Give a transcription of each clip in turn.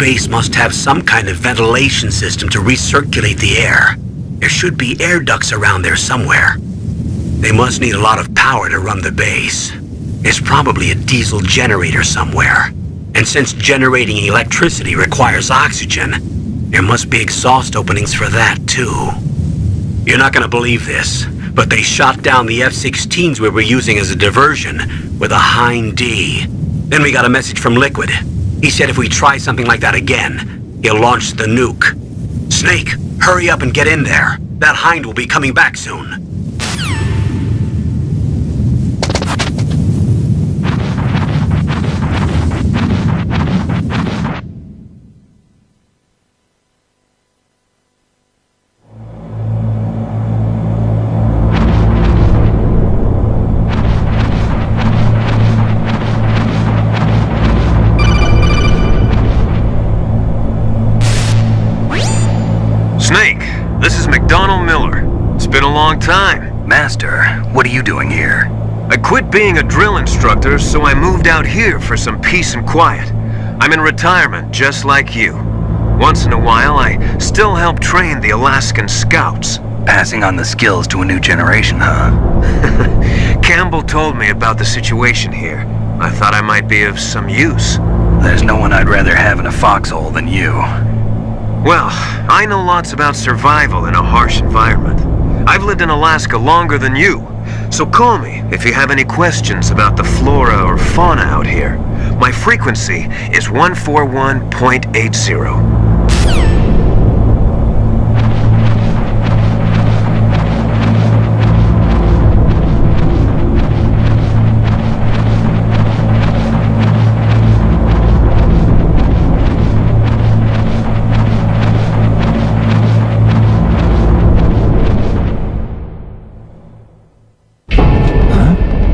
base must have some kind of ventilation system to recirculate the air. There should be air ducts around there somewhere. They must need a lot of power to run the base. There's probably a diesel generator somewhere. And since generating electricity requires oxygen, there must be exhaust openings for that too. You're not gonna believe this, but they shot down the F-16s we were using as a diversion with a Hind D. Then we got a message from Liquid. He said if we try something like that again, he'll launch the nuke. Snake, hurry up and get in there. That Hind will be coming back soon. Snake, this is McDonald Miller. It's been a long time. Master, what are you doing here? I quit being a drill instructor, so I moved out here for some peace and quiet. I'm in retirement, just like you. Once in a while, I still help train the Alaskan Scouts. Passing on the skills to a new generation, huh? Campbell told me about the situation here. I thought I might be of some use. There's no one I'd rather have in a foxhole than you. Well, I know lots about survival in a harsh environment. I've lived in Alaska longer than you, so call me if you have any questions about the flora or fauna out here. My frequency is 141.80.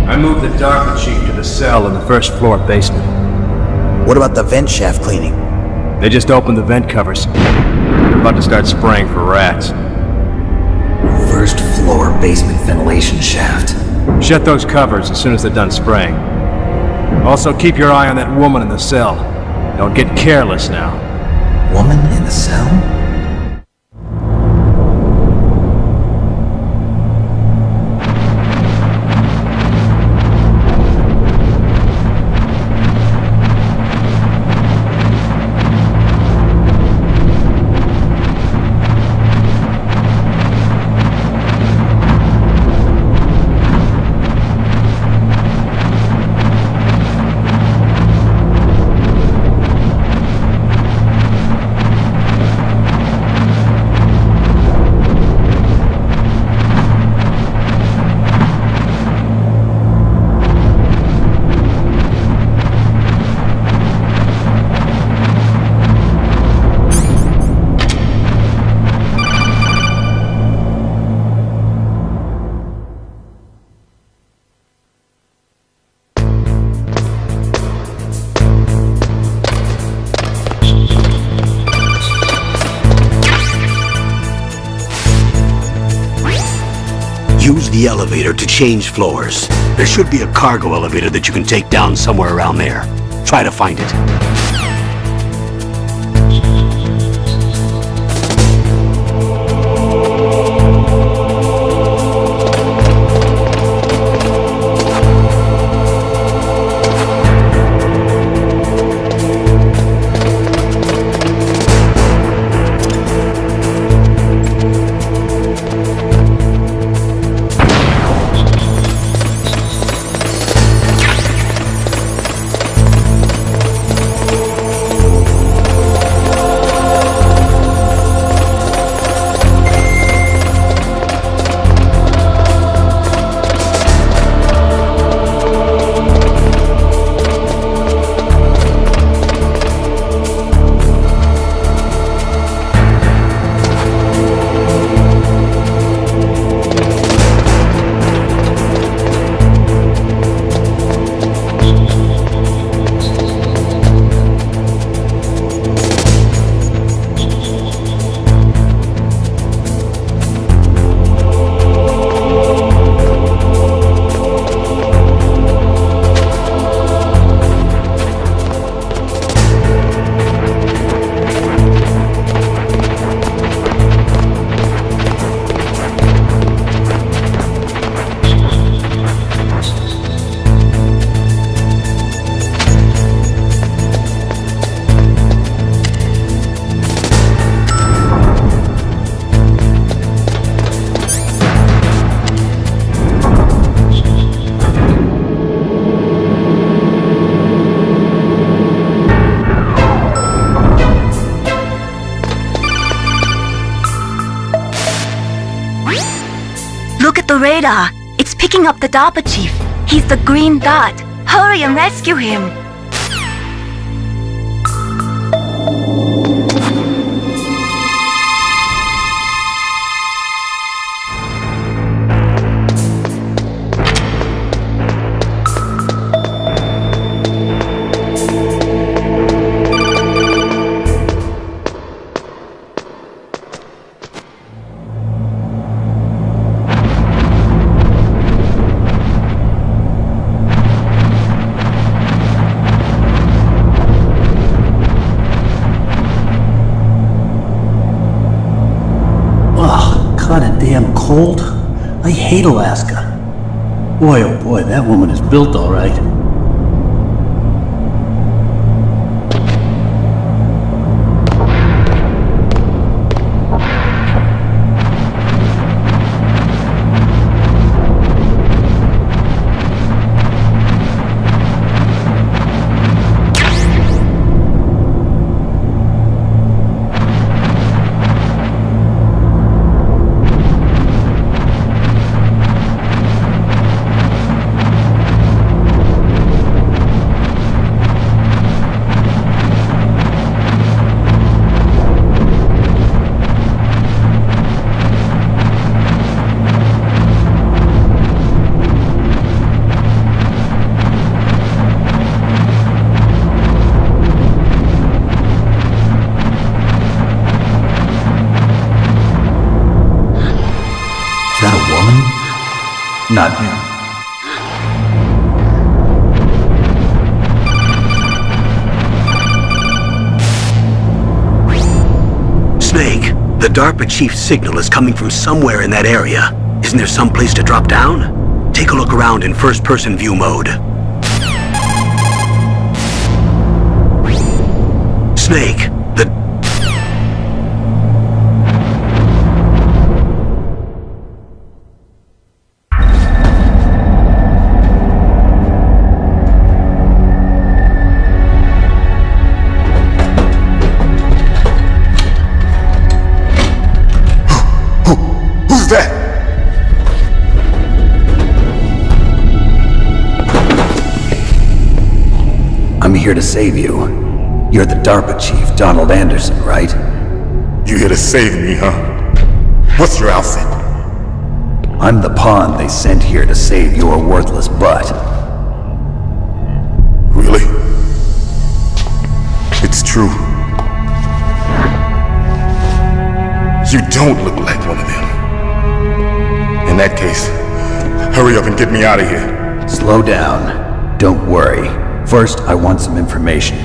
I moved the Darker Chief to the cell in the first floor basement. What about the vent shaft cleaning? They just opened the vent covers. They're about to start spraying for rats. First floor basement ventilation shaft. Shut those covers as soon as they're done spraying. Also, keep your eye on that woman in the cell. Don't get careless now. Woman in the cell? Use the elevator to change floors. There should be a cargo elevator that you can take down somewhere around there. Try to find it. The radar. It's picking up the DARPA chief. He's the green dot. Hurry and rescue him. Kinda damn cold. I hate Alaska. Boy, oh boy, that woman is built all right. Is that a woman? Not him. Snake, the DARPA chief's signal is coming from somewhere in that area. Isn't there some place to drop down? Take a look around in first-person view mode. Snake, the... Who's that? I'm here to save you. You're the DARPA chief, Donald Anderson, right? You here to save me, huh? What's your outfit? I'm the pawn they sent here to save your worthless butt. Really? It's true. You don't look like one of them. In that case, hurry up and get me out of here. Slow down. Don't worry. First, I want some information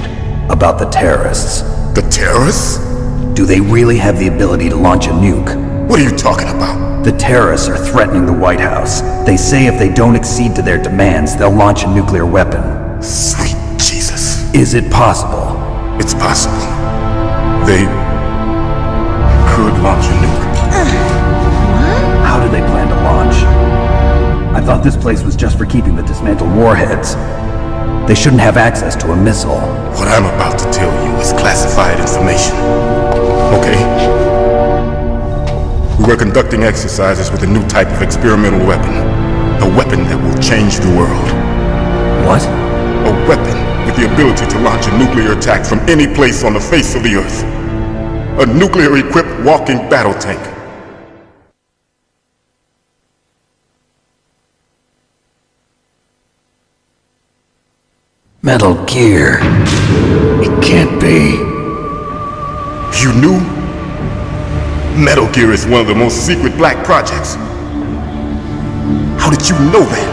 about the terrorists. The terrorists? Do they really have the ability to launch a nuke? What are you talking about? The terrorists are threatening the White House. They say if they don't accede to their demands, they'll launch a nuclear weapon. Sweet Jesus. Is it possible? It's possible. They could launch a nuke. How do they plan to launch? I thought this place was just for keeping the dismantled warheads. They shouldn't have access to a missile. What I'm about to tell you is classified information. Okay? We were conducting exercises with a new type of experimental weapon. A weapon that will change the world. What? A weapon with the ability to launch a nuclear attack from any place on the face of the Earth. A nuclear-equipped walking battle tank. Metal Gear. It can't be. You knew? Metal Gear is one of the most secret black projects. How did you know that?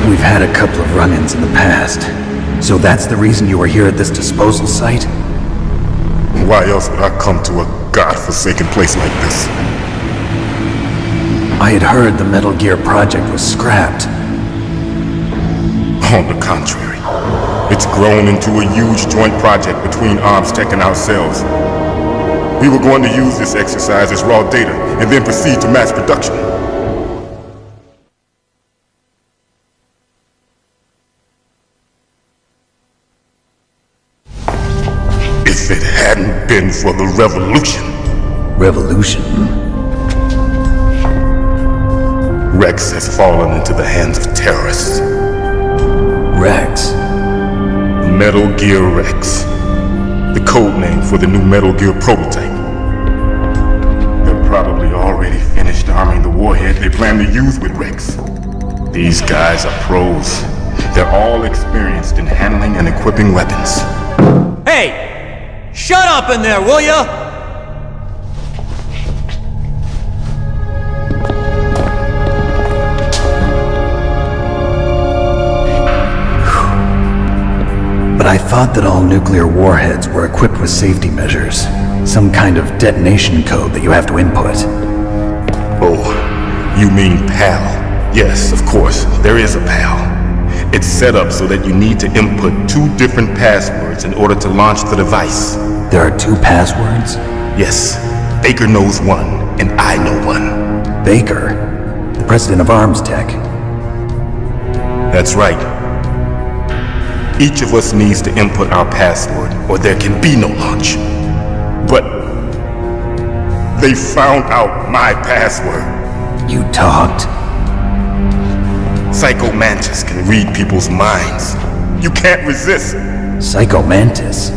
We've had a couple of run-ins in the past. So that's the reason you were here at this disposal site? Why else would I come to a godforsaken place like this? I had heard the Metal Gear project was scrapped. On the contrary, it's grown into a huge joint project between ArmsTech and ourselves. We were going to use this exercise as raw data and then proceed to mass production. If it hadn't been for the revolution. Revolution? Rex has fallen into the hands of terrorists. Rex. Metal Gear Rex. The code name for the new Metal Gear prototype. They're probably already finished arming the warhead they plan to use with Rex. These guys are pros. They're all experienced in handling and equipping weapons. Hey! Shut up in there, will ya? But I thought that all nuclear warheads were equipped with safety measures. Some kind of detonation code that you have to input. Oh, you mean PAL? Yes, of course, there is a PAL. It's set up so that you need to input 2 different passwords in order to launch the device. There are 2 passwords? Yes, Baker knows one, and I know one. Baker, the president of Arms Tech. That's right. Each of us needs to input our password, or there can be no launch. But they found out my password. You talked? Psycho Mantis can read people's minds. You can't resist. Psycho Mantis?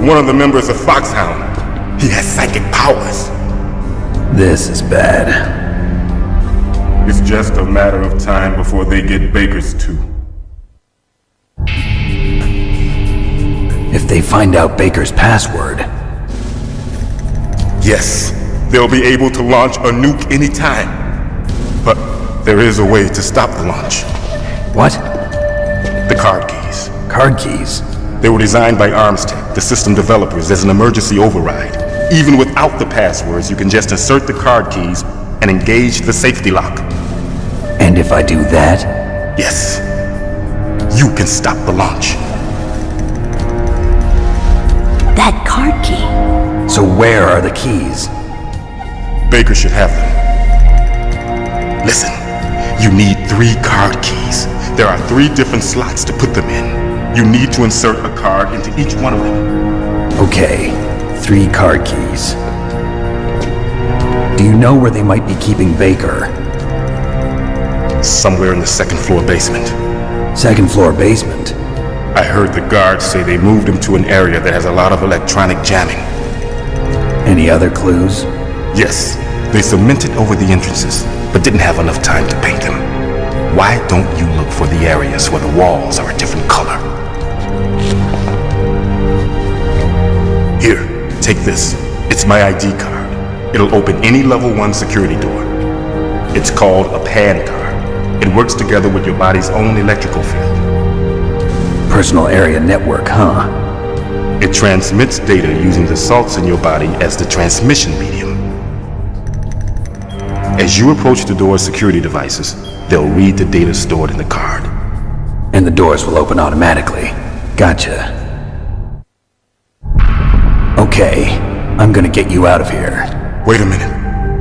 One of the members of Foxhound. He has psychic powers. This is bad. It's just a matter of time before they get Baker's too. If they find out Baker's password... Yes, they'll be able to launch a nuke anytime. But there is a way to stop the launch. What? The card keys. Card keys? They were designed by Arms Tech, the system developers, as an emergency override. Even without the passwords, you can just insert the card keys and engage the safety lock. And if I do that? Yes. You can stop the launch. That card key. So where are the keys? Baker should have them. Listen, you need 3 card keys. There are 3 different slots to put them in. You need to insert a card into each one of them. Okay, 3 card keys. Do you know where they might be keeping Baker? Somewhere in the 2nd floor basement. 2nd floor basement? I heard the guards say they moved him to an area that has a lot of electronic jamming. Any other clues? Yes, they cemented over the entrances, but didn't have enough time to paint them. Why don't you look for the areas where the walls are a different color? Here, take this. It's my ID card. It'll open any level 1 security door. It's called a PAN card. It works together with your body's own electrical field. Personal area network, huh? It transmits data using the salts in your body as the transmission medium. As you approach the door's security devices, they'll read the data stored in the card. And the doors will open automatically. Gotcha. Okay, I'm gonna get you out of here. Wait a minute.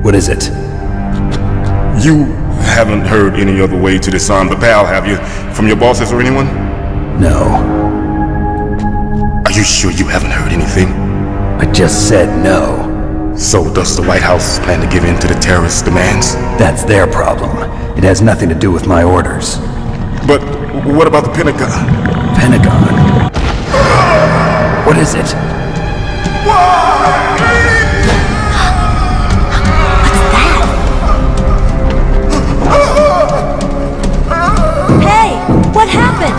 What is it? You haven't heard any other way to disarm the PAL, have you? From your bosses or anyone? No. Are you sure you haven't heard anything? I just said no. So does the White House plan to give in to the terrorists' demands? That's their problem. It has nothing to do with my orders. But what about the Pentagon? Pentagon? What is it? Hey, what happened?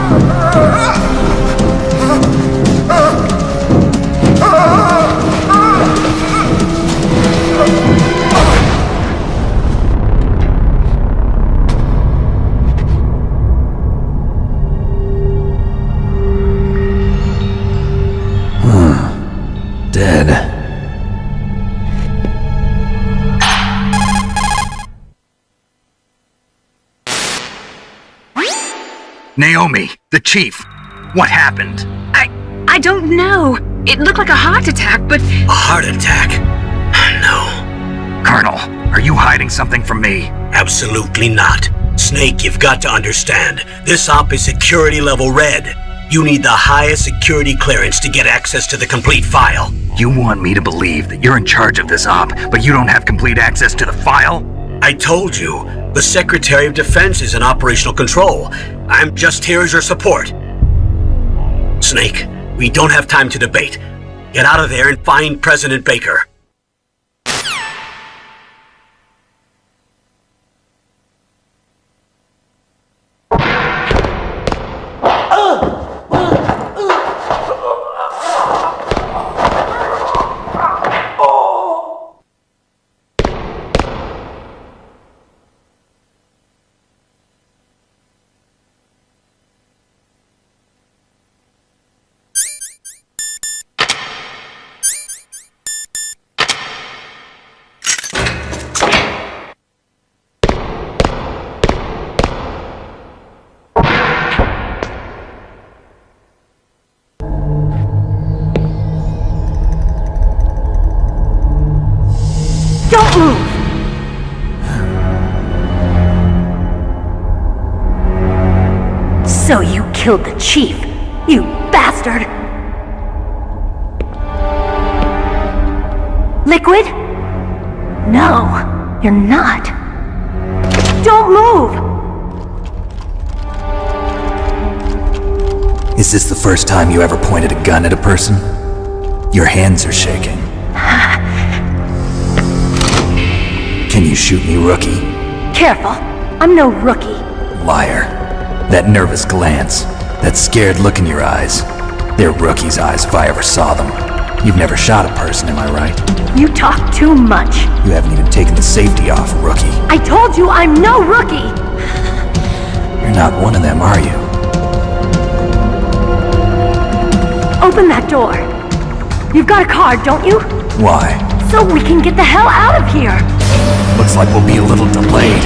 Dead. Naomi, the chief. What happened? I don't know. It looked like a heart attack, but... A heart attack? No. Colonel, are you hiding something from me? Absolutely not. Snake, you've got to understand. This op is security level red. You need the highest security clearance to get access to the complete file. You want me to believe that you're in charge of this op, but you don't have complete access to the file? I told you, the Secretary of Defense is in operational control. I'm just here as your support. Snake, we don't have time to debate. Get out of there and find President Baker. Don't move! So you killed the chief, you bastard! Liquid? No, you're not. Don't move! Is this the first time you ever pointed a gun at a person? Your hands are shaking. Can you shoot me, rookie? Careful, I'm no rookie. Liar. That nervous glance, that scared look in your eyes. They're rookie's eyes if I ever saw them. You've never shot a person, am I right? You talk too much. You haven't even taken the safety off, rookie. I told you I'm no rookie! You're not one of them, are you? Open that door. You've got a card, don't you? Why? So we can get the hell out of here! Looks like we'll be a little delayed.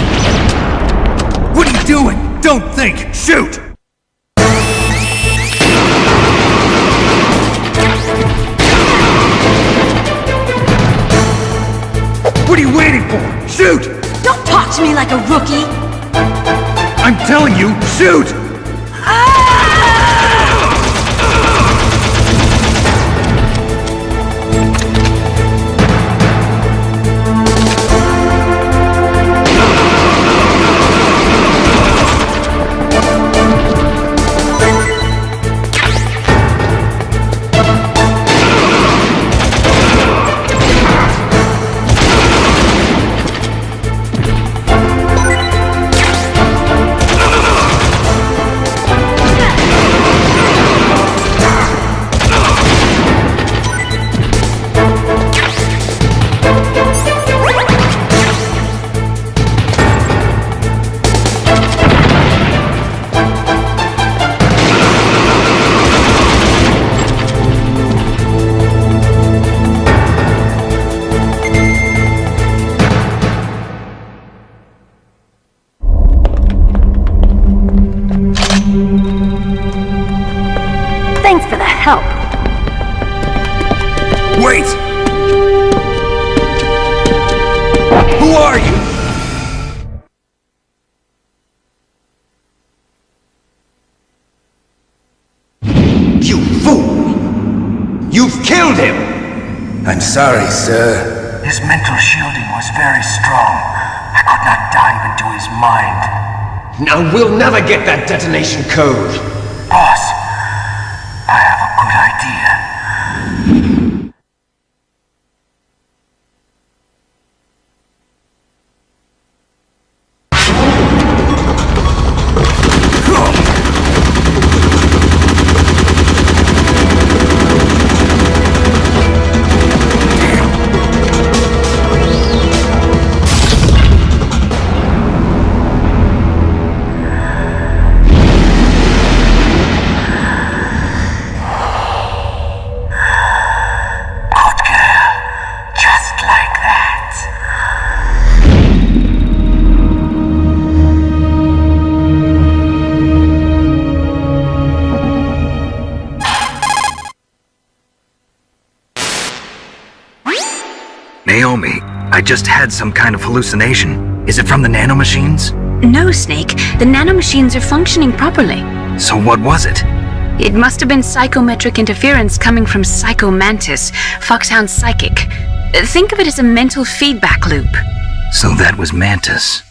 What are you doing? Don't think! Shoot! What are you waiting for? Shoot! Don't talk to me like a rookie! I'm telling you, shoot! Thanks for the help. Wait! Who are you? You fool! You've killed him! I'm sorry, sir. His mental shielding was very strong. I could not dive into his mind. Now we'll never get that detonation code. Boss, I have a good idea. Naomi, I just had some kind of hallucination. Is it from the nanomachines? No, Snake. The nanomachines are functioning properly. So what was it? It must have been psychometric interference coming from Psycho Mantis, Foxhound's psychic. Think of it as a mental feedback loop. So that was Mantis.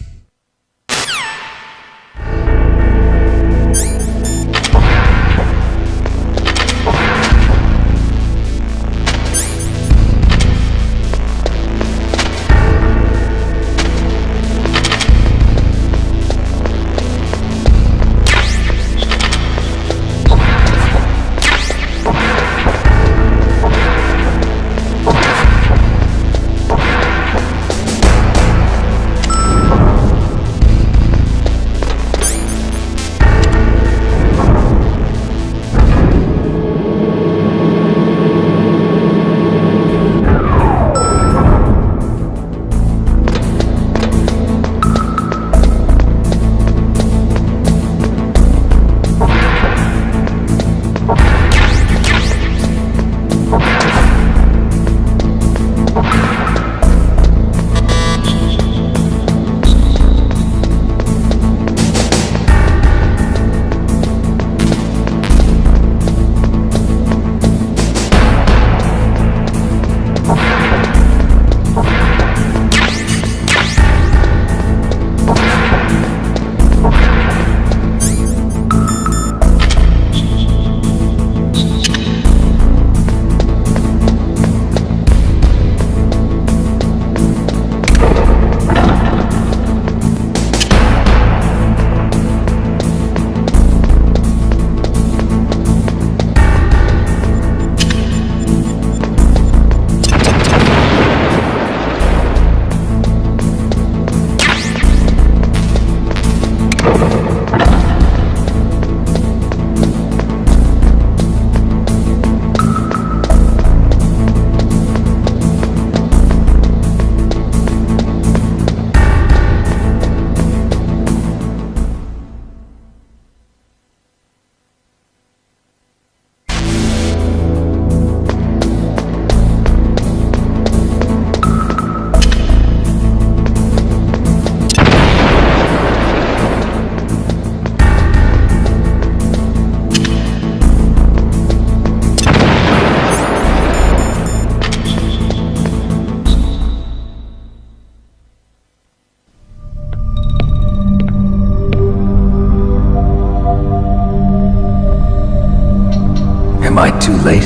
Am I too late?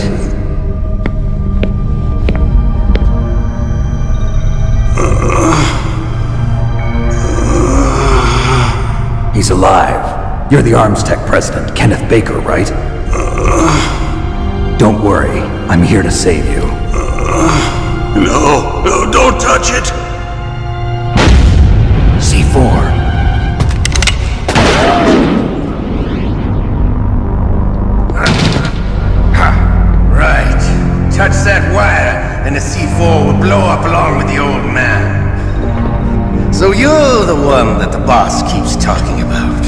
He's alive. You're the Armstech president, Kenneth Baker, right? Don't worry, I'm here to save you. No, don't touch it! C4. Right. Touch that wire, and the C4 will blow up along with the old man. So you're the one that the boss keeps talking about.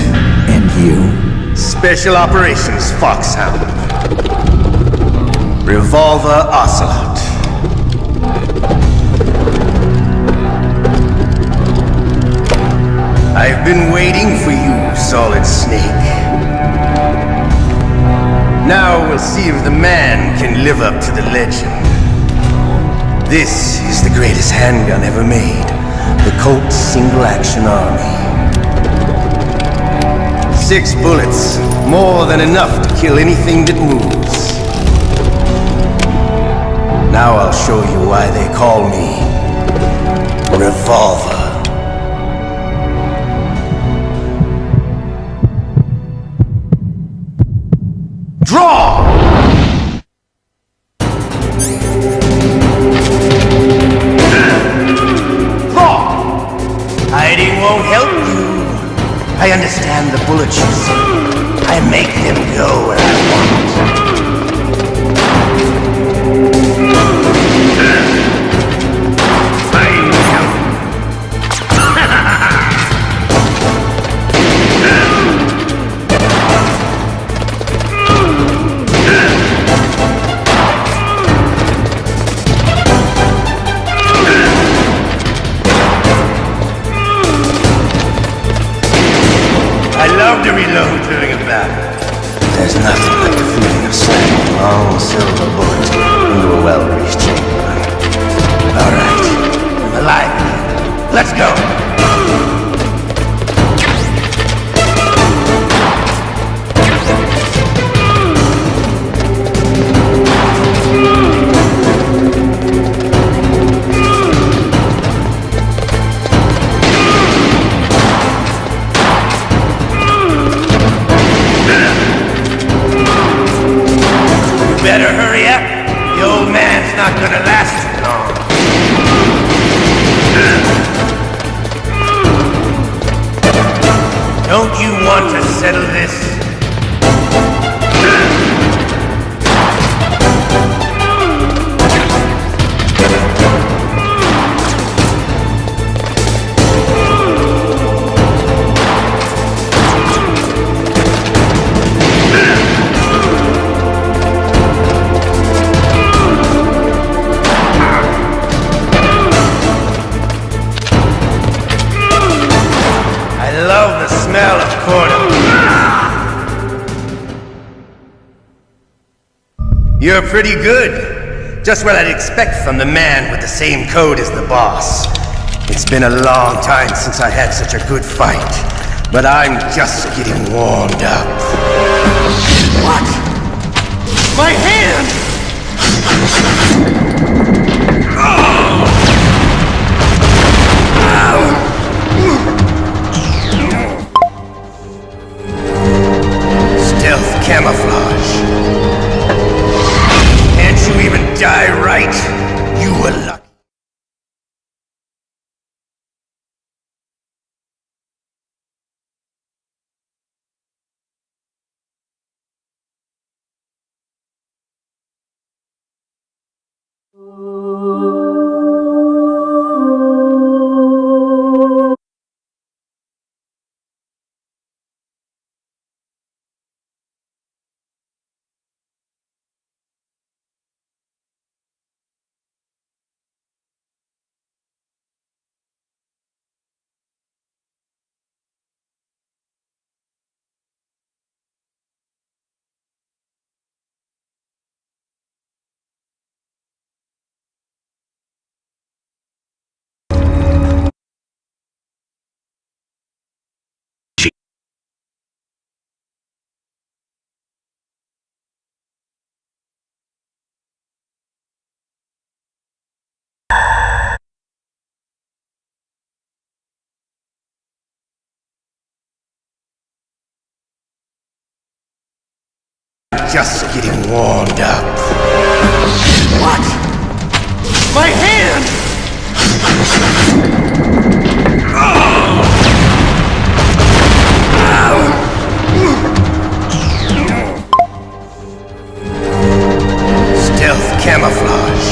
And you? Special Operations Foxhound. Revolver Ocelot. I've been waiting for you, Solid Snake. Now we'll see if the man can live up to the legend. This is the greatest handgun ever made. The Colt Single Action Army. 6 bullets, more than enough to kill anything that moves. Now I'll show you why they call me Revolver. Draw! Hiding won't help you. I understand the bullets you see. I make them go where I want. I love to reload during a battle. There's nothing like the food not gonna last too long. Don't you want to settle this? I love the smell of corn. You're pretty good. Just what I'd expect from the man with the same code as the boss. It's been a long time since I had such a good fight, but I'm just getting warmed up. What? My hand! Stealth camouflage. Can't you even die right? You were lucky. Just getting warmed up. What? My hand! Stealth camouflage.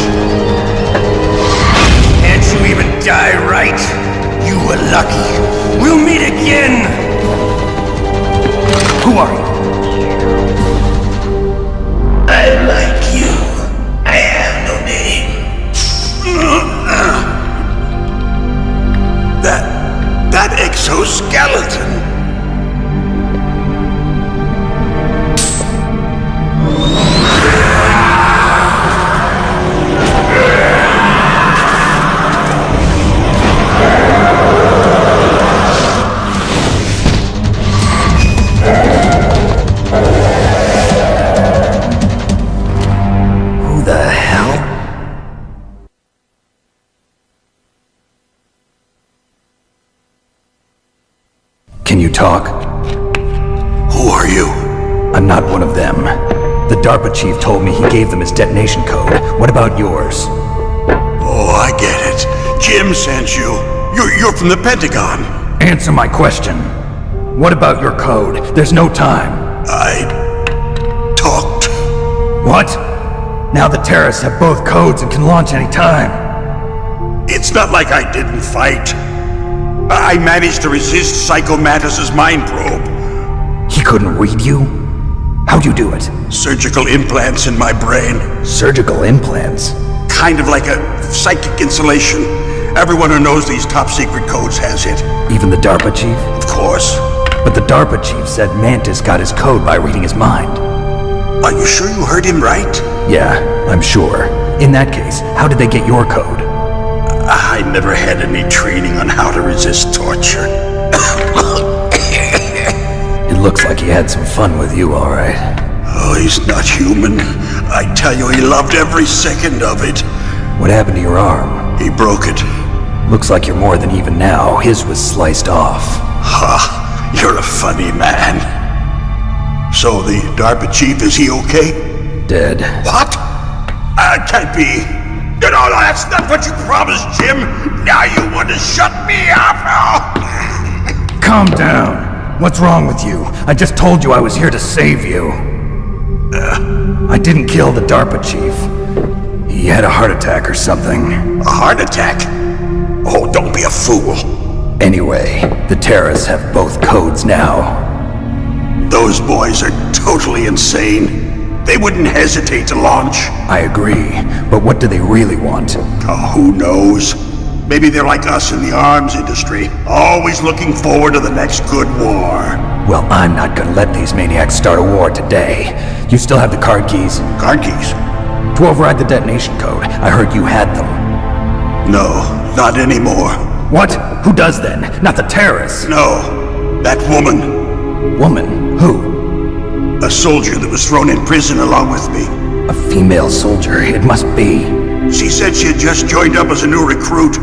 Can't you even die right? You were lucky. We'll meet again! Who are you? I'm like you. I have no name. That exoskeleton. Can you talk? Who are you? I'm not one of them. The DARPA chief told me he gave them his detonation code. What about yours? Oh, I get it. Jim sent you. You're from the Pentagon. Answer my question. What about your code? There's no time. I talked. What? Now the terrorists have both codes and can launch any time. It's not like I didn't fight. I managed to resist Psycho Mantis's mind probe. He couldn't read you? How'd you do it? Surgical implants in my brain. Surgical implants? Kind of like a psychic insulation. Everyone who knows these top secret codes has it. Even the DARPA chief? Of course. But the DARPA chief said Mantis got his code by reading his mind. Are you sure you heard him right? Yeah, I'm sure. In that case, how did they get your code? I never had any training on how to resist torture. It looks like he had some fun with you, all right. Oh, he's not human. I tell you, he loved every second of it. What happened to your arm? He broke it. Looks like you're more than even now. His was sliced off. Ha! You're a funny man. So the DARPA chief, is he okay? Dead. What? Can't be. You know, that's not what you promised, Jim. Now you want to shut me up? Calm down. What's wrong with you? I just told you I was here to save you. I didn't kill the DARPA chief. He had a heart attack or something. A heart attack? Oh, don't be a fool. Anyway, the terrorists have both codes now. Those boys are totally insane. They wouldn't hesitate to launch. I agree, but what do they really want? Oh, who knows? Maybe they're like us in the arms industry, always looking forward to the next good war. Well, I'm not gonna let these maniacs start a war today. You still have the card keys? Card keys? To override the detonation code. I heard you had them. No, not anymore. What? Who does then? Not the terrorists? No, that woman. Woman? Who? A soldier that was thrown in prison along with me. A female soldier, it must be. She said she had just joined up as a new recruit.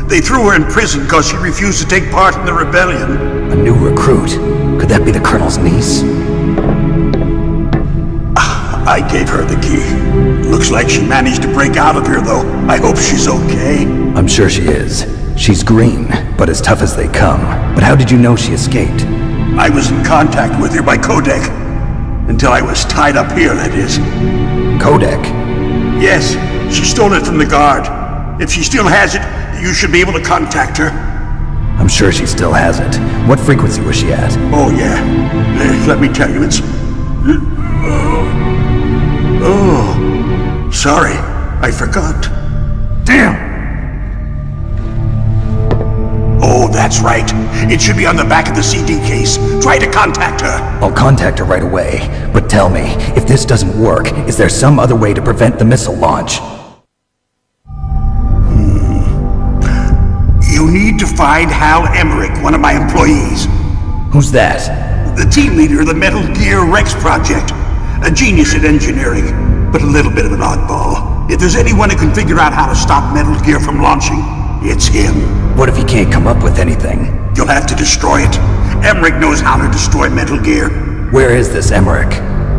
They threw her in prison because she refused to take part in the rebellion. A new recruit? Could that be the Colonel's niece? I gave her the key. Looks like she managed to break out of here, though. I hope she's okay. I'm sure she is. She's green, but as tough as they come. But how did you know she escaped? I was in contact with her by codec. Until I was tied up here, that is. Codec? Yes, she stole it from the guard. If she still has it, you should be able to contact her. I'm sure she still has it. What frequency was she at? Oh, yeah. Let me tell you, it's... Oh, sorry. I forgot. Damn! Oh, that's right. It should be on the back of the CD case. Try to contact her. I'll contact her right away. But tell me, if this doesn't work, is there some other way to prevent the missile launch? You need to find Hal Emmerich, one of my employees. Who's that? The team leader of the Metal Gear Rex project. A genius at engineering, but a little bit of an oddball. If there's anyone who can figure out how to stop Metal Gear from launching, it's him. What if he can't come up with anything? You'll have to destroy it. Emmerich knows how to destroy Metal Gear. Where is this Emmerich?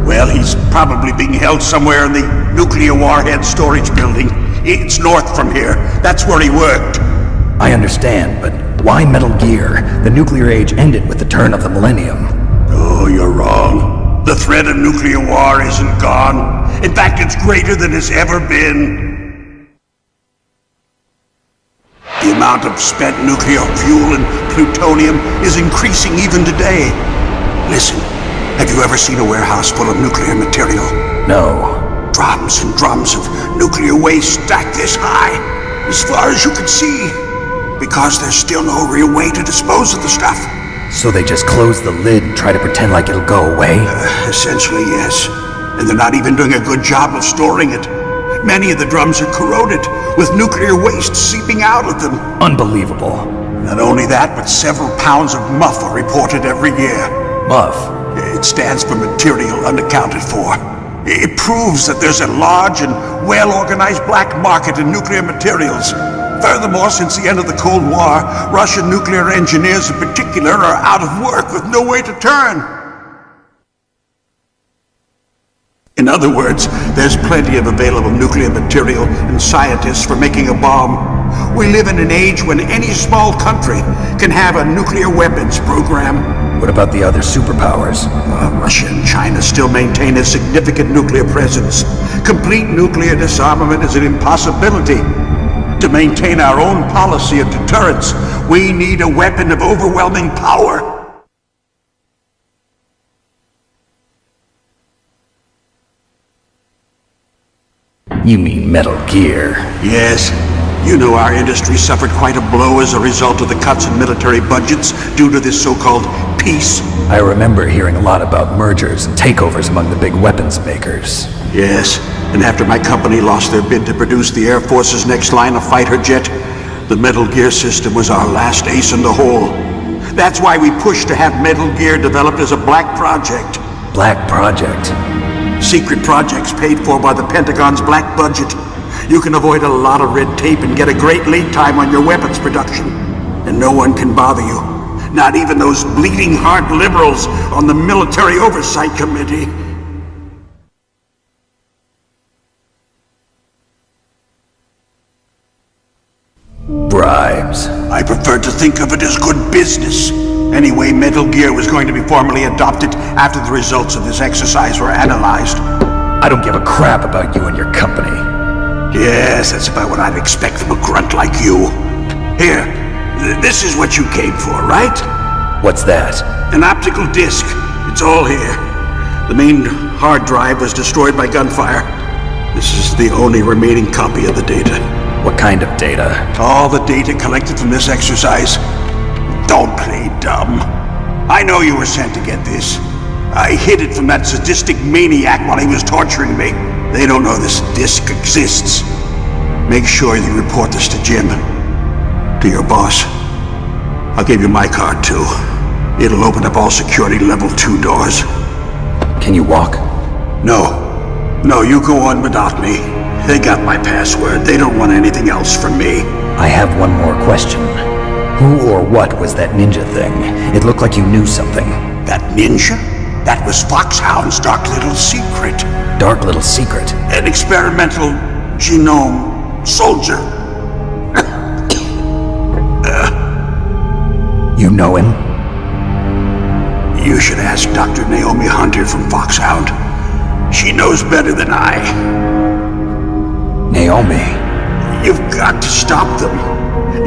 Well, he's probably being held somewhere in the nuclear warhead storage building. It's north from here. That's where he worked. I understand, but why Metal Gear? The nuclear age ended with the turn of the millennium. Oh, you're wrong. The threat of nuclear war isn't gone. In fact, it's greater than it's ever been. The amount of spent nuclear fuel and plutonium is increasing even today. Listen, have you ever seen a warehouse full of nuclear material? No. Drums and drums of nuclear waste stacked this high, as far as you can see. Because there's still no real way to dispose of the stuff. So they just close the lid and try to pretend like it'll go away? Essentially, yes. And they're not even doing a good job of storing it. Many of the drums are corroded, with nuclear waste seeping out of them. Unbelievable. Not only that, but several pounds of MUF are reported every year. MUF? It stands for material unaccounted for. It proves that there's a large and well-organized black market in nuclear materials. Furthermore, since the end of the Cold War, Russian nuclear engineers in particular are out of work with no way to turn. In other words, there's plenty of available nuclear material and scientists for making a bomb. We live in an age when any small country can have a nuclear weapons program. What about the other superpowers? Russia and China still maintain a significant nuclear presence. Complete nuclear disarmament is an impossibility. To maintain our own policy of deterrence, we need a weapon of overwhelming power. You mean Metal Gear? Yes. You know our industry suffered quite a blow as a result of the cuts in military budgets due to this so-called peace. I remember hearing a lot about mergers and takeovers among the big weapons makers. Yes, and after my company lost their bid to produce the Air Force's next line of fighter jet, the Metal Gear system was our last ace in the hole. That's why we pushed to have Metal Gear developed as a black project. Black project? Secret projects paid for by the Pentagon's black budget. You can avoid a lot of red tape and get a great lead time on your weapons production. And no one can bother you. Not even those bleeding heart liberals on the Military Oversight Committee. bribes. I prefer to think of it as good business. Anyway, Metal Gear was going to be formally adopted after the results of this exercise were analyzed. I don't give a crap about you and your company. Yes, that's about what I'd expect from a grunt like you. Here, this is what you came for, right? What's that? An optical disc. It's all here. The main hard drive was destroyed by gunfire. This is the only remaining copy of the data. What kind of data? All the data collected from this exercise. Don't play dumb. I know you were sent to get this. I hid it from that sadistic maniac while he was torturing me. They don't know this disc exists. Make sure you report this to Jim. To your boss. I'll give you my card too. It'll open up all security level 2 doors. Can you walk? No. No, you go on without me. They got my password. They don't want anything else from me. I have one more question. Who or what was that ninja thing? It looked like you knew something. That ninja? That was Foxhound's dark little secret. Dark little secret? An experimental genome soldier. You know him? You should ask Dr. Naomi Hunter from Foxhound. She knows better than I. Naomi? You've got to stop them.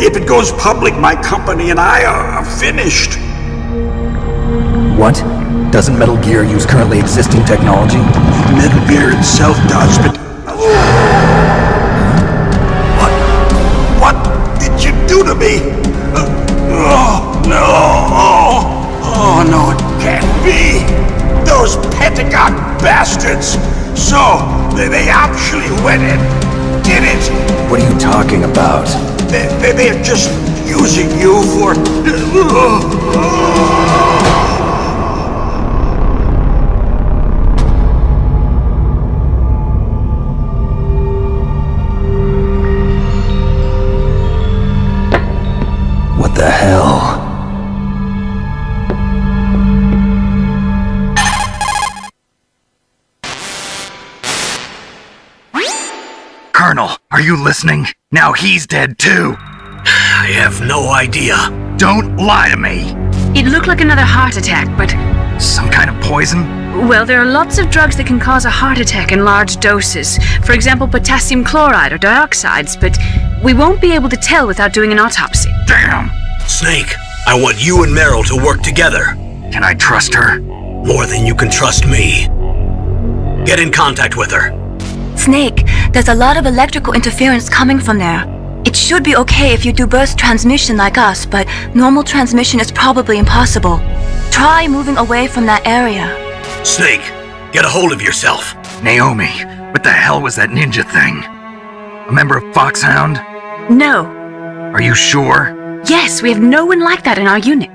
If it goes public, my company and I are finished. What? Doesn't Metal Gear use currently existing technology? Metal Gear itself does, but... What did you do to me? Oh, no. Oh, no, it can't be. Those Pentagon bastards. So, they actually went and did it. What are you talking about? They're just using you for... What the hell? Colonel, are you listening? Now he's dead too. I have no idea. Don't lie to me. It looked like another heart attack, but... Some kind of poison? Well, there are lots of drugs that can cause a heart attack in large doses. For example, potassium chloride or dioxides, but we won't be able to tell without doing an autopsy. Damn! Snake, I want you and Meryl to work together. Can I trust her? More than you can trust me. Get in contact with her. Snake, there's a lot of electrical interference coming from there. It should be okay if you do burst transmission like us, but normal transmission is probably impossible. Try moving away from that area. Snake, get a hold of yourself. Naomi, what the hell was that ninja thing? A member of Foxhound? No. Are you sure? Yes, we have no one like that in our unit.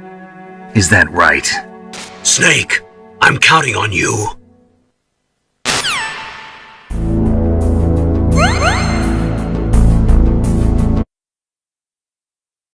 Is that right? Snake, I'm counting on you.